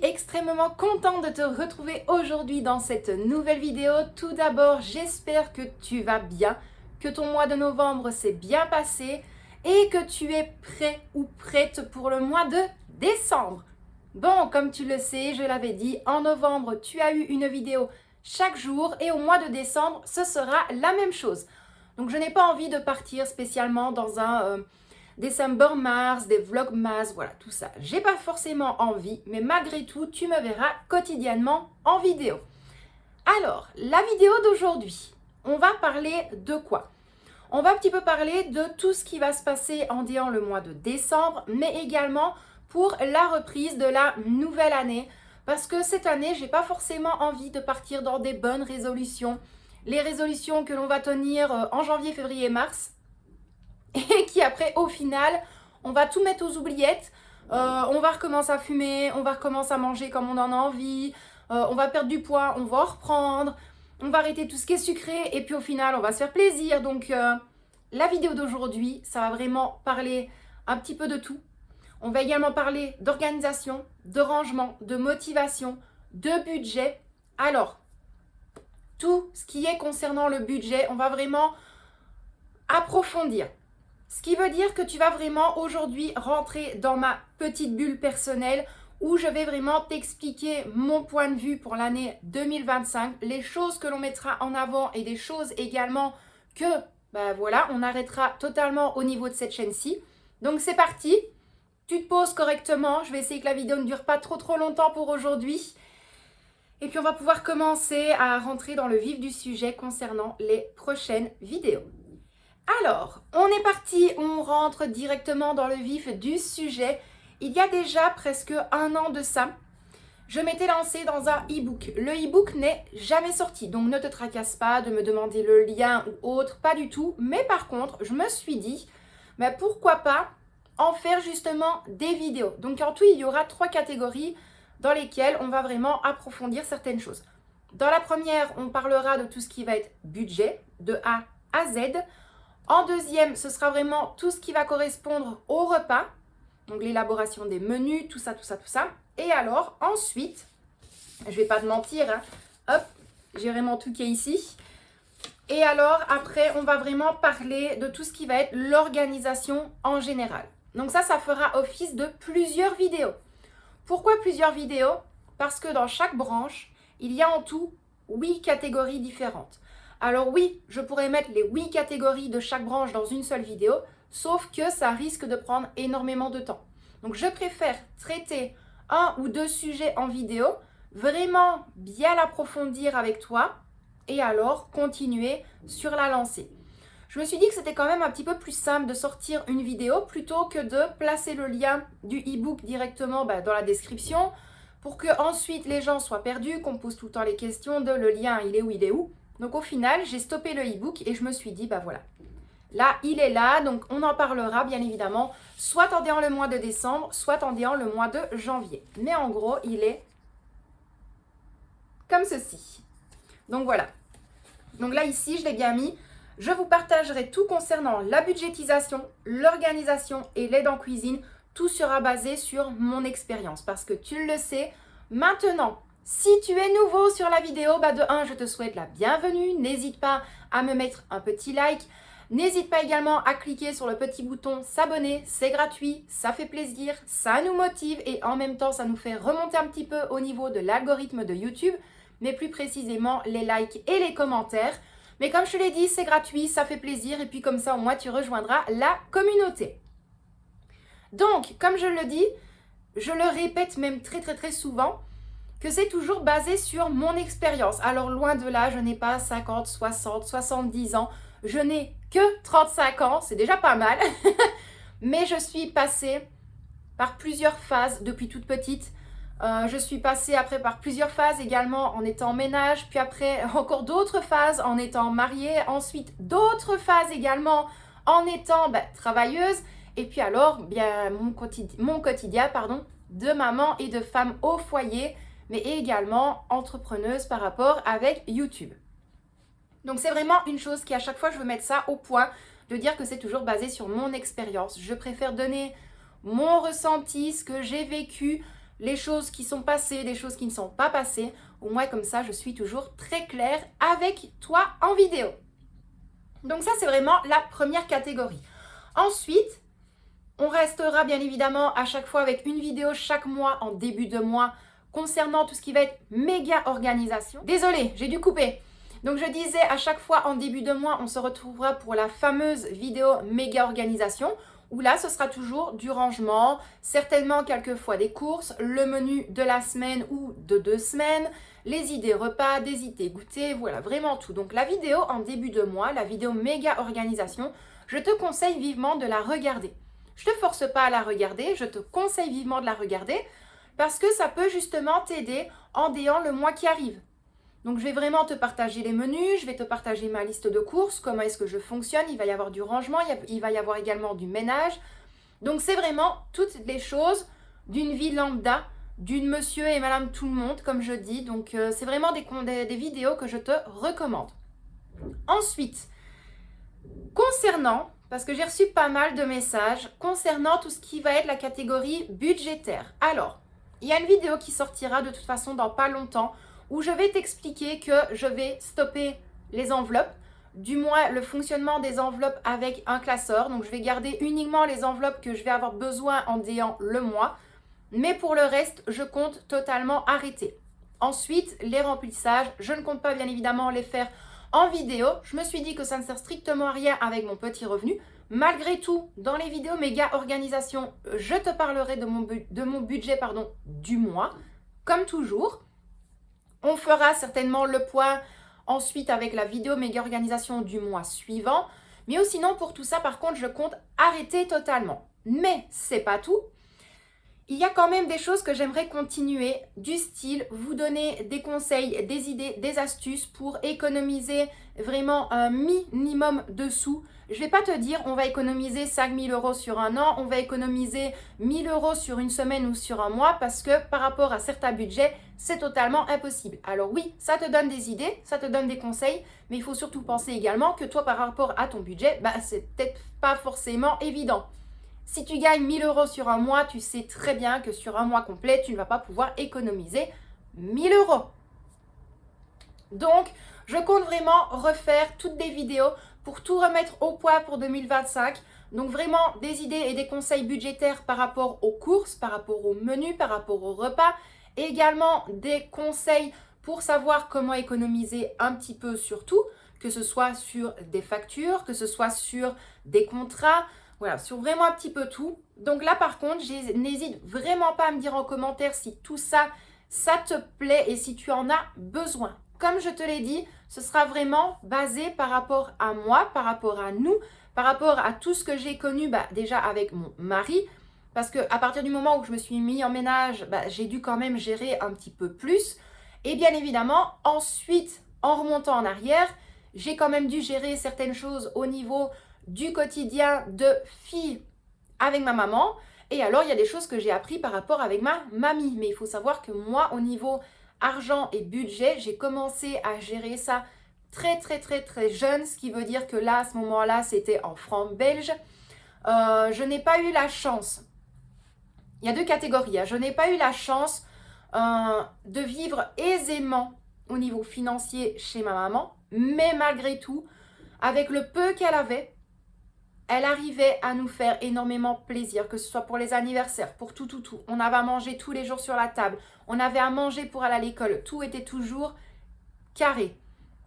extrêmement contente de te retrouver aujourd'hui dans cette nouvelle vidéo. Tout d'abord, j'espère que tu vas bien, que ton mois de novembre s'est bien passé et que tu es prêt ou prête pour le mois de décembre. Bon, comme tu le sais, je l'avais dit, en novembre, tu as eu une vidéo chaque jour et au mois de décembre, ce sera la même chose. Donc, je n'ai pas envie de partir spécialement dans un December Mars, des Vlogmas, voilà, tout ça. J'ai pas forcément envie, mais malgré tout, tu me verras quotidiennement en vidéo. Alors, la vidéo d'aujourd'hui, on va parler de quoi? On va un petit peu parler de tout ce qui va se passer en déant le mois de décembre, mais également pour la reprise de la nouvelle année. Parce que cette année, j'ai pas forcément envie de partir dans des bonnes résolutions. Les résolutions que l'on va tenir en janvier, février, mars. Et qui après, au final, on va tout mettre aux oubliettes. On va recommencer à fumer, on va recommencer à manger comme on en a envie. On va perdre du poids, on va en reprendre. On va arrêter tout ce qui est sucré. Et puis au final, on va se faire plaisir. Donc la vidéo d'aujourd'hui, ça va vraiment parler un petit peu de tout. On va également parler d'organisation, de rangement, de motivation, de budget. Alors, tout ce qui est concernant le budget, on va vraiment approfondir. Ce qui veut dire que tu vas vraiment aujourd'hui rentrer dans ma petite bulle personnelle où je vais vraiment t'expliquer mon point de vue pour l'année 2025, les choses que l'on mettra en avant et des choses également que, voilà, on arrêtera totalement au niveau de cette chaîne-ci. Donc c'est parti, tu te poses correctement, je vais essayer que la vidéo ne dure pas trop longtemps pour aujourd'hui. Et puis on va pouvoir commencer à rentrer dans le vif du sujet concernant les prochaines vidéos. Alors, on est parti, on rentre directement dans le vif du sujet. Il y a déjà presque un an de ça, je m'étais lancée dans un e-book. Le e-book n'est jamais sorti, donc ne te tracasse pas de me demander le lien ou autre, pas du tout. Mais par contre, je me suis dit, pourquoi pas en faire justement des vidéos. Donc en tout, il y aura 3 catégories dans lesquelles on va vraiment approfondir certaines choses. Dans la première, on parlera de tout ce qui va être budget, de A à Z. En deuxième, ce sera vraiment tout ce qui va correspondre au repas, donc l'élaboration des menus, tout ça. Et alors, ensuite, je vais pas te mentir, hein, hop, j'ai vraiment tout qui est ici. Et alors, après, on va vraiment parler de tout ce qui va être l'organisation en général. Donc ça fera office de plusieurs vidéos. Pourquoi plusieurs vidéos? Parce que dans chaque branche, il y a en tout 8 catégories différentes. Alors oui, je pourrais mettre les 8 catégories de chaque branche dans une seule vidéo, sauf que ça risque de prendre énormément de temps. Donc je préfère traiter 1 ou 2 sujets en vidéo, vraiment bien l'approfondir avec toi et alors continuer sur la lancée. Je me suis dit que c'était quand même un petit peu plus simple de sortir une vidéo plutôt que de placer le lien du e-book directement dans la description pour que ensuite les gens soient perdus, qu'on pose tout le temps les questions de le lien, il est où? Donc au final, j'ai stoppé le e-book et je me suis dit, voilà. Là, il est là, donc on en parlera bien évidemment, soit en déant le mois de décembre, soit en déant le mois de janvier. Mais en gros, il est comme ceci. Donc voilà. Donc là, ici, je l'ai bien mis. Je vous partagerai tout concernant la budgétisation, l'organisation et l'aide en cuisine. Tout sera basé sur mon expérience parce que tu le sais, maintenant, si tu es nouveau sur la vidéo, de 1, je te souhaite la bienvenue. N'hésite pas à me mettre un petit like. N'hésite pas également à cliquer sur le petit bouton s'abonner, c'est gratuit, ça fait plaisir, ça nous motive et en même temps, ça nous fait remonter un petit peu au niveau de l'algorithme de YouTube, mais plus précisément les likes et les commentaires. Mais comme je te l'ai dit, c'est gratuit, ça fait plaisir et puis comme ça, au moins, tu rejoindras la communauté. Donc, comme je le dis, je le répète même très souvent, que c'est toujours basé sur mon expérience. Alors, loin de là, je n'ai pas 50, 60, 70 ans. Je n'ai que 35 ans, c'est déjà pas mal. Mais je suis passée par plusieurs phases depuis toute petite. Je suis passée après par plusieurs phases également en étant en ménage, puis après encore d'autres phases en étant mariée, ensuite d'autres phases également en étant travailleuse, et puis alors mon quotidien de maman et de femme au foyer, mais également entrepreneuse par rapport avec YouTube. Donc c'est vraiment une chose qui à chaque fois je veux mettre ça au point, de dire que c'est toujours basé sur mon expérience. Je préfère donner mon ressenti, ce que j'ai vécu, les choses qui sont passées, des choses qui ne sont pas passées. Au moins comme ça, je suis toujours très claire avec toi en vidéo. Donc ça, c'est vraiment la première catégorie. Ensuite, on restera bien évidemment à chaque fois avec une vidéo chaque mois en début de mois concernant tout ce qui va être méga organisation. Désolée, j'ai dû couper. Donc je disais à chaque fois en début de mois, on se retrouvera pour la fameuse vidéo méga organisation où là, ce sera toujours du rangement, certainement quelquefois des courses, le menu de la semaine ou de 2 semaines, les idées repas, des idées goûter, voilà, vraiment tout. Donc la vidéo en début de mois, la vidéo méga organisation, je te conseille vivement de la regarder. Je ne te force pas à la regarder, je te conseille vivement de la regarder parce que ça peut justement t'aider en déant le mois qui arrive. Donc, je vais vraiment te partager les menus, je vais te partager ma liste de courses, comment est-ce que je fonctionne, il va y avoir du rangement, il va y avoir également du ménage. Donc, c'est vraiment toutes les choses d'une vie lambda, d'une monsieur et madame tout le monde, comme je dis. Donc, c'est vraiment des vidéos que je te recommande. Ensuite, concernant, parce que j'ai reçu pas mal de messages, concernant tout ce qui va être la catégorie budgétaire. Alors, il y a une vidéo qui sortira de toute façon dans pas longtemps, où je vais t'expliquer que je vais stopper les enveloppes, du moins le fonctionnement des enveloppes avec un classeur. Donc, je vais garder uniquement les enveloppes que je vais avoir besoin en déant le mois. Mais pour le reste, je compte totalement arrêter. Ensuite, les remplissages, je ne compte pas bien évidemment les faire en vidéo. Je me suis dit que ça ne sert strictement à rien avec mon petit revenu. Malgré tout, dans les vidéos méga organisation, je te parlerai de mon budget du mois, comme toujours. On fera certainement le point ensuite avec la vidéo méga organisation du mois suivant. Mais sinon, pour tout ça, par contre, je compte arrêter totalement. Mais c'est pas tout. Il y a quand même des choses que j'aimerais continuer, du style vous donner des conseils, des idées, des astuces pour économiser vraiment un minimum de sous. Je ne vais pas te dire on va économiser 5 000 € sur un an, on va économiser 1 000 € sur une semaine ou sur un mois parce que par rapport à certains budgets, c'est totalement impossible. Alors oui, ça te donne des idées, ça te donne des conseils, mais il faut surtout penser également que toi par rapport à ton budget, c'est peut-être pas forcément évident. Si tu gagnes 1 000 € sur un mois, tu sais très bien que sur un mois complet, tu ne vas pas pouvoir économiser 1 000 €. Donc, je compte vraiment refaire toutes des vidéos pour tout remettre au point pour 2025. Donc, vraiment des idées et des conseils budgétaires par rapport aux courses, par rapport au menu, par rapport au repas. Également des conseils pour savoir comment économiser un petit peu sur tout, que ce soit sur des factures, que ce soit sur des contrats. Voilà, sur vraiment un petit peu tout. Donc là, par contre, n'hésite vraiment pas à me dire en commentaire si tout ça, ça te plaît et si tu en as besoin. Comme je te l'ai dit, ce sera vraiment basé par rapport à moi, par rapport à nous, par rapport à tout ce que j'ai connu déjà avec mon mari. Parce qu'à partir du moment où je me suis mis en ménage, j'ai dû quand même gérer un petit peu plus. Et bien évidemment, ensuite, en remontant en arrière, j'ai quand même dû gérer certaines choses au niveau du quotidien de fille avec ma maman. Et alors, il y a des choses que j'ai appris par rapport avec ma mamie. Mais il faut savoir que moi, au niveau argent et budget, j'ai commencé à gérer ça très jeune. Ce qui veut dire que là, à ce moment-là, c'était en francs belges. Je n'ai pas eu la chance. Il y a deux catégories. Je n'ai pas eu la chance de vivre aisément au niveau financier chez ma maman. Mais malgré tout, avec le peu qu'elle avait, elle arrivait à nous faire énormément plaisir, que ce soit pour les anniversaires, pour tout. On avait à manger tous les jours sur la table. On avait à manger pour aller à l'école. Tout était toujours carré.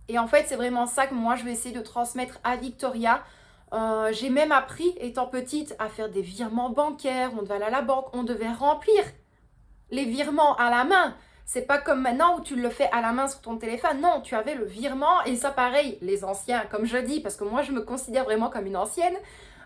Et en fait, c'est vraiment ça que moi, je vais essayer de transmettre à Victoria. J'ai même appris, étant petite, à faire des virements bancaires. On devait aller à la banque, on devait remplir les virements à la main. C'est pas comme maintenant où tu le fais à la main sur ton téléphone. Non, tu avais le virement et ça pareil, les anciens, comme je dis, parce que moi je me considère vraiment comme une ancienne.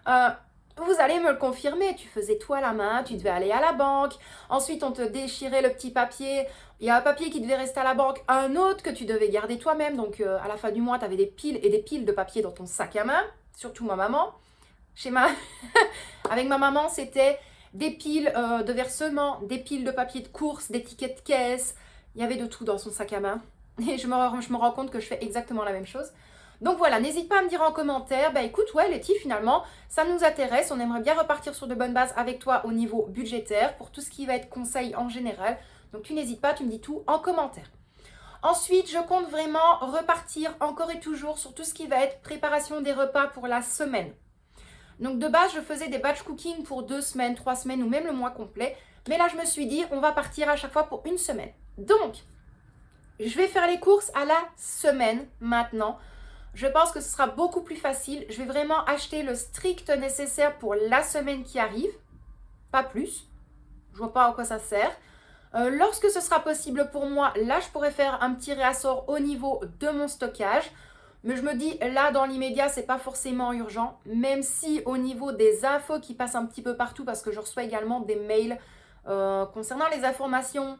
Vous allez me le confirmer, tu faisais tout à la main, tu devais aller à la banque. Ensuite, on te déchirait le petit papier. Il y a un papier qui devait rester à la banque, un autre que tu devais garder toi-même. Donc à la fin du mois, tu avais des piles et des piles de papier dans ton sac à main. Surtout ma maman. Avec ma maman, c'était des piles de versement, des piles de papier de course, des tickets de caisse. Il y avait de tout dans son sac à main. Et je me rends compte que je fais exactement la même chose. Donc voilà, n'hésite pas à me dire en commentaire, bah écoute, ouais Letty, finalement, ça nous intéresse, on aimerait bien repartir sur de bonnes bases avec toi au niveau budgétaire, pour tout ce qui va être conseil en général. Donc tu n'hésites pas, tu me dis tout en commentaire. Ensuite, je compte vraiment repartir encore et toujours sur tout ce qui va être préparation des repas pour la semaine. Donc de base, je faisais des batch cooking pour 2 semaines, 3 semaines ou même le mois complet. Mais là, je me suis dit, on va partir à chaque fois pour une semaine. Donc, je vais faire les courses à la semaine maintenant. Je pense que ce sera beaucoup plus facile. Je vais vraiment acheter le strict nécessaire pour la semaine qui arrive. Pas plus. Je vois pas à quoi ça sert. Lorsque ce sera possible pour moi, là, je pourrais faire un petit réassort au niveau de mon stockage. Mais je me dis, là, dans l'immédiat, c'est pas forcément urgent. Même si au niveau des infos qui passent un petit peu partout, parce que je reçois également des mails concernant les informations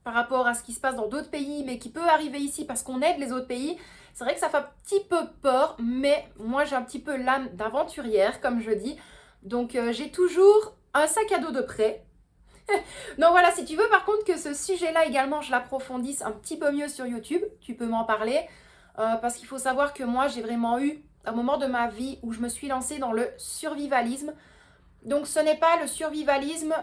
par rapport à ce qui se passe dans d'autres pays, mais qui peut arriver ici parce qu'on aide les autres pays. C'est vrai que ça fait un petit peu peur, mais moi, j'ai un petit peu l'âme d'aventurière, comme je dis. Donc, j'ai toujours un sac à dos de prêt. Donc voilà, si tu veux par contre que ce sujet-là également, je l'approfondisse un petit peu mieux sur YouTube, tu peux m'en parler. Parce qu'il faut savoir que moi, j'ai vraiment eu un moment de ma vie où je me suis lancée dans le survivalisme. Donc ce n'est pas le survivalisme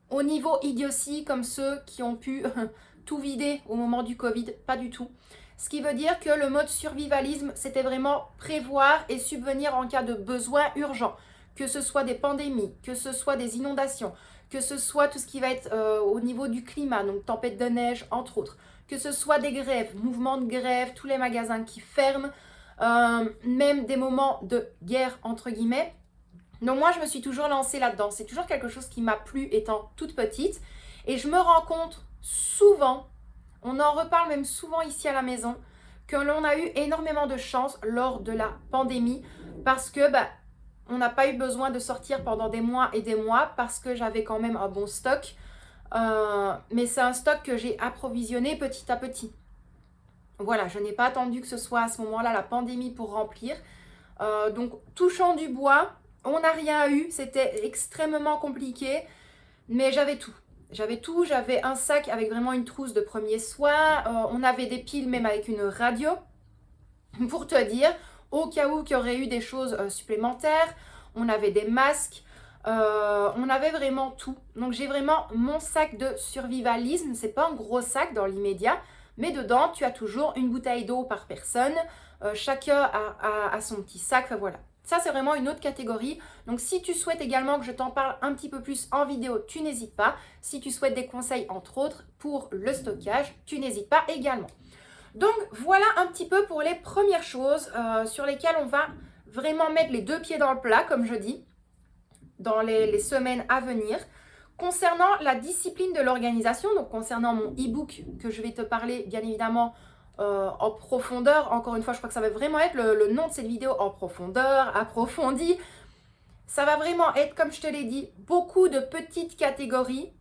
au niveau idiotie comme ceux qui ont pu tout vider au moment du Covid, pas du tout. Ce qui veut dire que le mode survivalisme, c'était vraiment prévoir et subvenir en cas de besoin urgent. Que ce soit des pandémies, que ce soit des inondations, que ce soit tout ce qui va être au niveau du climat, donc tempête de neige, entre autres. Que ce soit des grèves, mouvements de grève, tous les magasins qui ferment, même des moments de guerre, entre guillemets. Donc moi, je me suis toujours lancée là-dedans. C'est toujours quelque chose qui m'a plu étant toute petite. Et je me rends compte souvent, on en reparle même souvent ici à la maison, que l'on a eu énormément de chance lors de la pandémie parce que on n'a pas eu besoin de sortir pendant des mois et des mois parce que j'avais quand même un bon stock. Mais c'est un stock que j'ai approvisionné petit à petit. Voilà, je n'ai pas attendu que ce soit à ce moment-là la pandémie pour remplir. Donc, touchant du bois, on n'a rien eu. C'était extrêmement compliqué, mais j'avais tout. J'avais un sac avec vraiment une trousse de premiers soins. On avait des piles même avec une radio, pour te dire, au cas où qu'il y aurait eu des choses supplémentaires. On avait des masques. On avait vraiment tout. Donc j'ai vraiment mon sac de survivalisme. C'est pas un gros sac dans l'immédiat, mais dedans tu as toujours une bouteille d'eau par personne. Chacun a son petit sac. Enfin voilà. Ça c'est vraiment une autre catégorie. Donc si tu souhaites également que je t'en parle un petit peu plus en vidéo, tu n'hésites pas. Si tu souhaites des conseils entre autres pour le stockage, tu n'hésites pas également. Donc voilà un petit peu pour les premières choses sur lesquelles on va vraiment mettre les deux pieds dans le plat, comme je dis, dans les semaines à venir. Concernant la discipline de l'organisation, donc concernant mon e-book que je vais te parler bien évidemment en profondeur, encore une fois je crois que ça va vraiment être le nom de cette vidéo, en profondeur, approfondi. Ça va vraiment être, comme je te l'ai dit, beaucoup de petites catégories,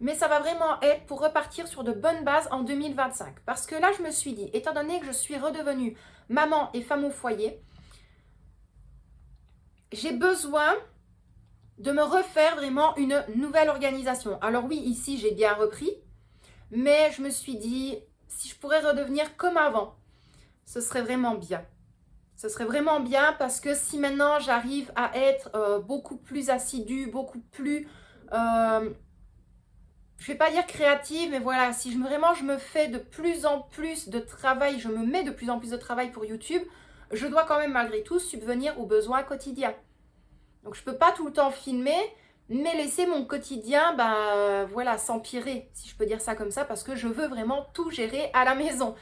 mais ça va vraiment être pour repartir sur de bonnes bases en 2025. Parce que là je me suis dit, étant donné que je suis redevenue maman et femme au foyer, j'ai besoin de me refaire vraiment une nouvelle organisation. Alors oui, ici, j'ai bien repris, mais je me suis dit, si je pourrais redevenir comme avant, ce serait vraiment bien. Ce serait vraiment bien parce que si maintenant j'arrive à être beaucoup plus assidue, beaucoup plus, je ne vais pas dire créative, mais voilà, si vraiment je me fais de plus en plus de travail, je me mets de plus en plus de travail pour YouTube, je dois quand même malgré tout subvenir aux besoins quotidiens. Donc je ne peux pas tout le temps filmer, mais laisser mon quotidien voilà, s'empirer, si je peux dire ça comme ça, parce que je veux vraiment tout gérer à la maison.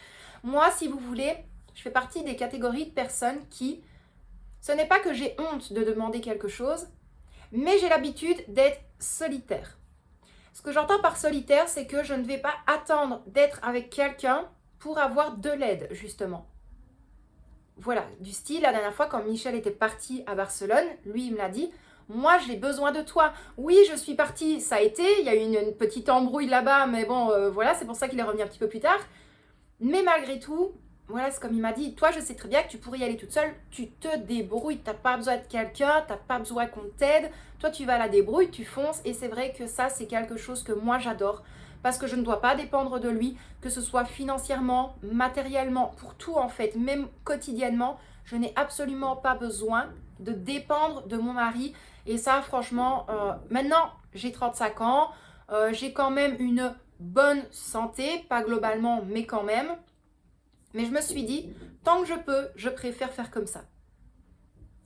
Moi, si vous voulez, je fais partie des catégories de personnes qui, ce n'est pas que j'ai honte de demander quelque chose, mais j'ai l'habitude d'être solitaire. Ce que j'entends par solitaire, c'est que je ne vais pas attendre d'être avec quelqu'un pour avoir de l'aide, justement. Voilà, du style, la dernière fois, quand Michel était parti à Barcelone, lui, il me l'a dit, moi, j'ai besoin de toi. Oui, je suis partie, ça a été, il y a eu une petite embrouille là-bas, mais bon, voilà, c'est pour ça qu'il est revenu un petit peu plus tard. Mais malgré tout, voilà, c'est comme il m'a dit, toi, je sais très bien que tu pourrais y aller toute seule, tu te débrouilles, tu n'as pas besoin de quelqu'un, tu n'as pas besoin qu'on t'aide, toi, tu vas à la débrouille, tu fonces, et c'est vrai que ça, c'est quelque chose que moi, j'adore. parce que je ne dois pas dépendre de lui, que ce soit financièrement, matériellement, pour tout en fait, même quotidiennement. Je n'ai absolument pas besoin de dépendre de mon mari. Et ça, franchement, maintenant, j'ai 35 ans, j'ai quand même une bonne santé, pas globalement, mais quand même. Mais je me suis dit, tant que je peux, je préfère faire comme ça.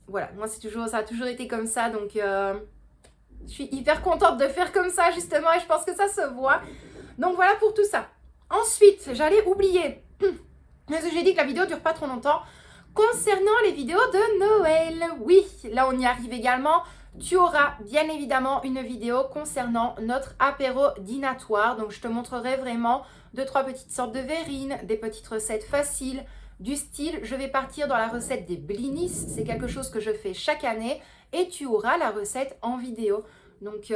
Voilà, moi ça a toujours été comme ça, donc je suis hyper contente de faire comme ça justement et je pense que ça se voit. Donc voilà pour tout ça. Ensuite, j'allais oublier, parce que j'ai dit que la vidéo dure pas trop longtemps, concernant les vidéos de Noël. Oui, là on y arrive également. Tu auras bien évidemment une vidéo concernant notre apéro dînatoire. Donc je te montrerai vraiment 2-3 petites sortes de verrines, des petites recettes faciles, du style je vais partir dans la recette des blinis. C'est quelque chose que je fais chaque année et tu auras la recette en vidéo. Donc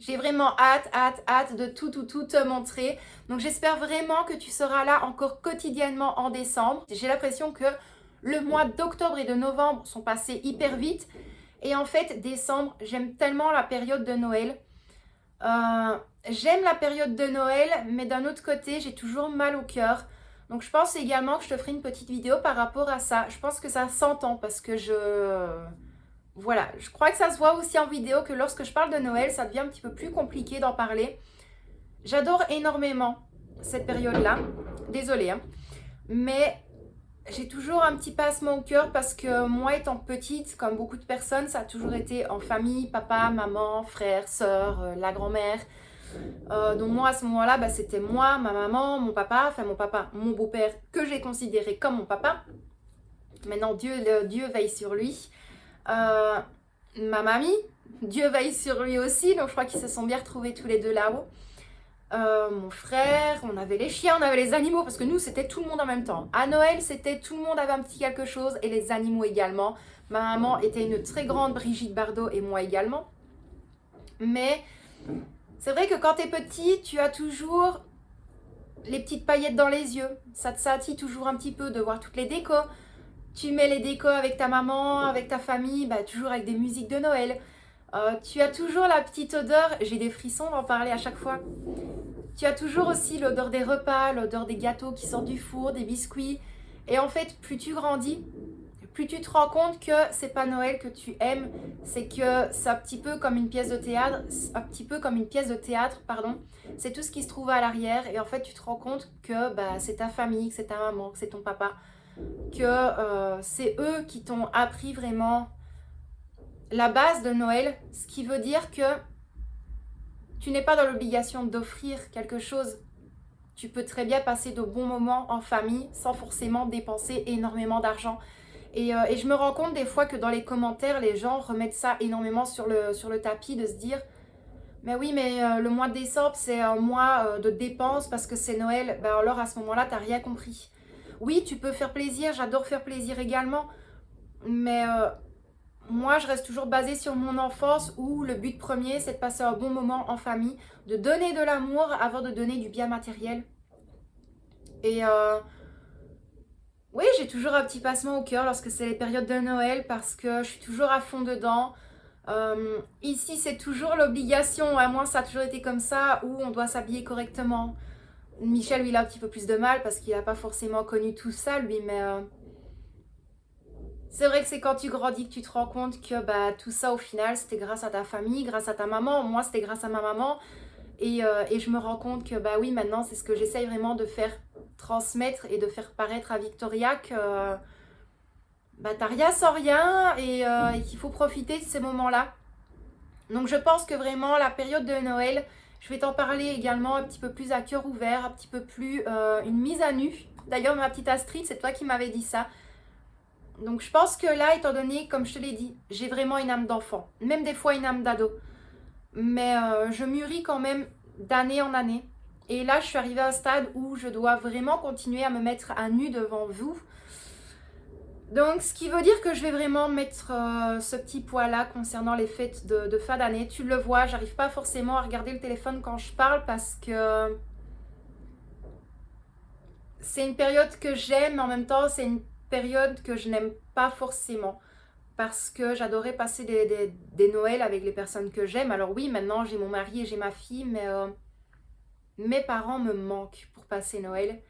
j'ai vraiment hâte de tout te montrer. Donc j'espère vraiment que tu seras là encore quotidiennement en décembre. J'ai l'impression que le mois d'octobre et de novembre sont passés hyper vite. Et en fait, décembre, j'aime tellement la période de Noël. J'aime la période de Noël, mais d'un autre côté, j'ai toujours mal au cœur. Donc je pense également que je te ferai une petite vidéo par rapport à ça. Je pense que ça s'entend parce que voilà, je crois que ça se voit aussi en vidéo que lorsque je parle de Noël, ça devient un petit peu plus compliqué d'en parler. J'adore énormément cette période-là. Désolée, hein. Mais j'ai toujours un petit pincement au cœur parce que moi, étant petite, comme beaucoup de personnes, ça a toujours été en famille, papa, maman, frère, soeur, la grand-mère. Donc moi, à ce moment-là, bah, c'était moi, ma maman, mon papa, mon beau-père, que j'ai considéré comme mon papa. Maintenant, Dieu veille sur lui. Ma mamie, Dieu veille sur lui aussi, donc je crois qu'ils se sont bien retrouvés tous les deux là-haut. Mon frère, on avait les chiens, on avait les animaux, parce que nous, c'était tout le monde en même temps. À Noël, c'était tout le monde avait un petit quelque chose, et les animaux également. Ma maman était une très grande Brigitte Bardot, et moi également. Mais c'est vrai que quand t'es petit, tu as toujours les petites paillettes dans les yeux. Ça te satie toujours un petit peu de voir toutes les décos. Tu mets les décos avec ta maman, avec ta famille, bah, toujours avec des musiques de Noël. Tu as toujours la petite odeur, j'ai des frissons d'en parler à chaque fois. Tu as toujours aussi l'odeur des repas, l'odeur des gâteaux qui sortent du four, des biscuits. Et en fait, plus tu grandis, plus tu te rends compte que c'est pas Noël que tu aimes, c'est que c'est un petit peu comme une pièce de théâtre, pardon. C'est tout ce qui se trouve à l'arrière et en fait, tu te rends compte que bah, c'est ta famille, que c'est ta maman, que c'est ton papa, que c'est eux qui t'ont appris vraiment la base de Noël, ce qui veut dire que tu n'es pas dans l'obligation d'offrir quelque chose. Tu peux très bien passer de bons moments en famille sans forcément dépenser énormément d'argent. Et je me rends compte des fois que dans les commentaires, les gens remettent ça énormément sur le tapis, de se dire « Mais oui, mais le mois de décembre, c'est un mois de dépenses parce que c'est Noël. » Ben alors à ce moment-là, tu n'as rien compris. Oui, tu peux faire plaisir, j'adore faire plaisir également. Mais moi, je reste toujours basée sur mon enfance où le but premier, c'est de passer un bon moment en famille, de donner de l'amour avant de donner du bien matériel. Et oui, j'ai toujours un petit passement au cœur lorsque c'est les périodes de Noël parce que je suis toujours à fond dedans. Ici, c'est toujours l'obligation, à moi ça a toujours été comme ça, où on doit s'habiller correctement. Michel, lui, il a un petit peu plus de mal parce qu'il n'a pas forcément connu tout ça, lui, mais c'est vrai que c'est quand tu grandis que tu te rends compte que bah, tout ça, au final, c'était grâce à ta famille, grâce à ta maman. Moi, c'était grâce à ma maman. Et je me rends compte que bah oui, maintenant, c'est ce que j'essaye vraiment de faire transmettre et de faire paraître à Victoria que bah, t'as rien sans rien et qu'il faut profiter de ces moments-là. Donc je pense que vraiment la période de Noël, je vais t'en parler également un petit peu plus à cœur ouvert, un petit peu plus une mise à nu. D'ailleurs ma petite Astrid, c'est toi qui m'avais dit ça. Donc je pense que là, étant donné, comme je te l'ai dit, j'ai vraiment une âme d'enfant, même des fois une âme d'ado. Mais je mûris quand même d'année en année. Et là, je suis arrivée à un stade où je dois vraiment continuer à me mettre à nu devant vous. Donc, ce qui veut dire que je vais vraiment mettre ce petit poids-là concernant les fêtes de fin d'année. Tu le vois, j'arrive pas forcément à regarder le téléphone quand je parle parce que c'est une période que j'aime, mais en même temps, c'est une période que je n'aime pas forcément. Parce que j'adorais passer des Noëls avec les personnes que j'aime. Alors oui, maintenant, j'ai mon mari et j'ai ma fille, mais mes parents me manquent pour passer Noël.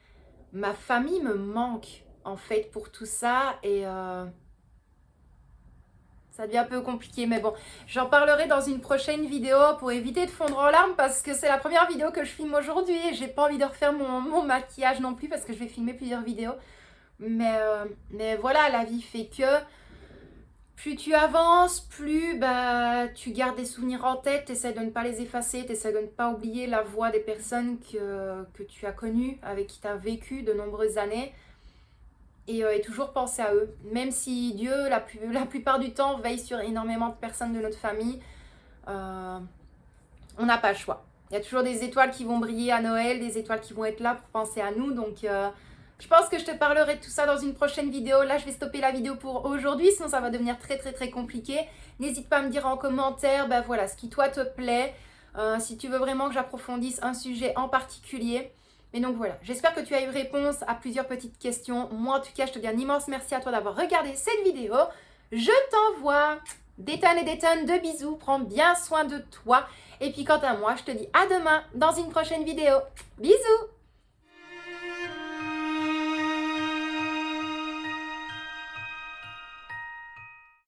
Ma famille me manque en fait pour tout ça et ça devient un peu compliqué, mais bon, j'en parlerai dans une prochaine vidéo pour éviter de fondre en larmes parce que c'est la première vidéo que je filme aujourd'hui et j'ai pas envie de refaire mon maquillage non plus parce que je vais filmer plusieurs vidéos. Mais voilà, la vie fait que plus tu avances, plus tu gardes des souvenirs en tête, tu essaies de ne pas les effacer, tu essaies de ne pas oublier la voix des personnes que tu as connues, avec qui tu as vécu de nombreuses années. Et toujours penser à eux. Même si Dieu, la plupart du temps, veille sur énormément de personnes de notre famille, on n'a pas le choix. Il y a toujours des étoiles qui vont briller à Noël, des étoiles qui vont être là pour penser à nous. Donc, je pense que je te parlerai de tout ça dans une prochaine vidéo. Là, je vais stopper la vidéo pour aujourd'hui, sinon ça va devenir très, très, très compliqué. N'hésite pas à me dire en commentaire, voilà, ce qui toi te plaît. Si tu veux vraiment que j'approfondisse un sujet en particulier. Mais donc voilà, j'espère que tu as eu réponse à plusieurs petites questions. Moi en tout cas, je te dis un immense merci à toi d'avoir regardé cette vidéo. Je t'envoie des tonnes et des tonnes de bisous. Prends bien soin de toi. Et puis quant à moi, je te dis à demain dans une prochaine vidéo. Bisous!